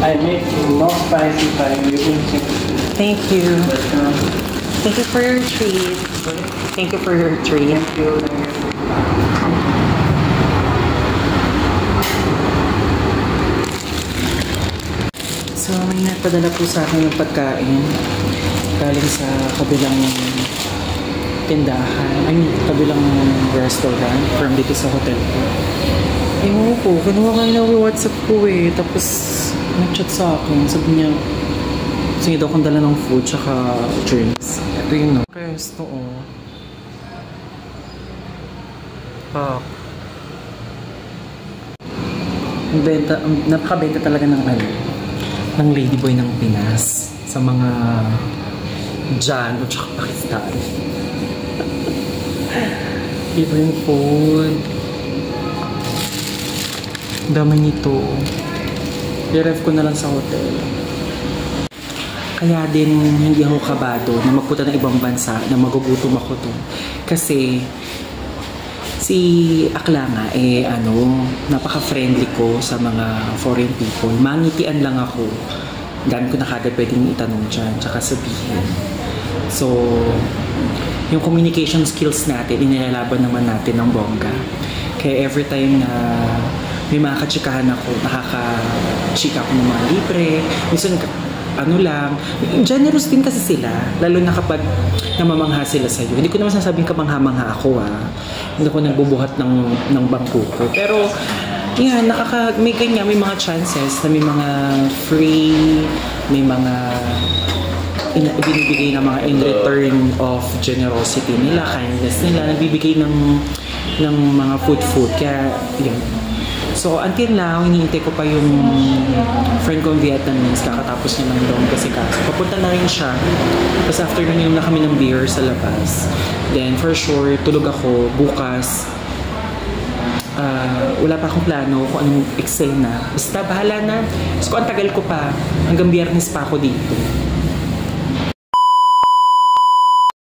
I make no spicy Thai. Thank you. Welcome. Thank you for your treat. Thank you for your treat. Thank you. So, may napadala po sa akin yung pagkain galing sa kabilang tindahan. I mean, kabilang restaurant from dito sa hotel ko. Ewan ko, kinuha ka na WhatsApp ko eh. Tapos, nag-chat sa akin. Sabi niya, sige daw kong dala ng food tsaka drinks. Ito yung resto, oh. Pak. Napakabenta talaga ng ano, ng ladyboy ng Pinas sa mga Jan o tsaka Pakistan. Iba yung food. Dami nito. I-ref ko na lang sa hotel. Kaya din hindi ako kabado na magpunta ng ibang bansa na magugutom ako to. Kasi si Akla nga napaka-friendly ko sa mga foreign people. Mangitian lang ako. Dami ko na kagad pwedeng itanong dyan, tsaka sabihin. So, yung communication skills natin, inilalaban naman natin ng bongga. Kaya every time na may mga katsikahan ako, nakaka-chika ako ng mga libre. Minsan, generous din kasi sila. Lalo na kapag namamangha sila sa'yo. Hindi ko naman sasabing kamangha-mangha ako Hindi ko nagbubuhat ng bangko ko. Pero, yan, may ganyan, may mga chances na may mga free, may mga binibigay na mga in return of generosity nila, kindness nila, nagbibigay ng mga food. Kaya, yun. So, until now, hinihintay ko pa yung friend kong Vietnamese, kakatapos niya ng dong kasi papunta na rin siya. Tapos after nun na kami ng beer sa labas. Then, for sure, tulog ako bukas. Wala pa akong plano kung anong eksena. Basta, bahala na. So, ang tagal ko pa. Hanggang Biyernes pa ako dito.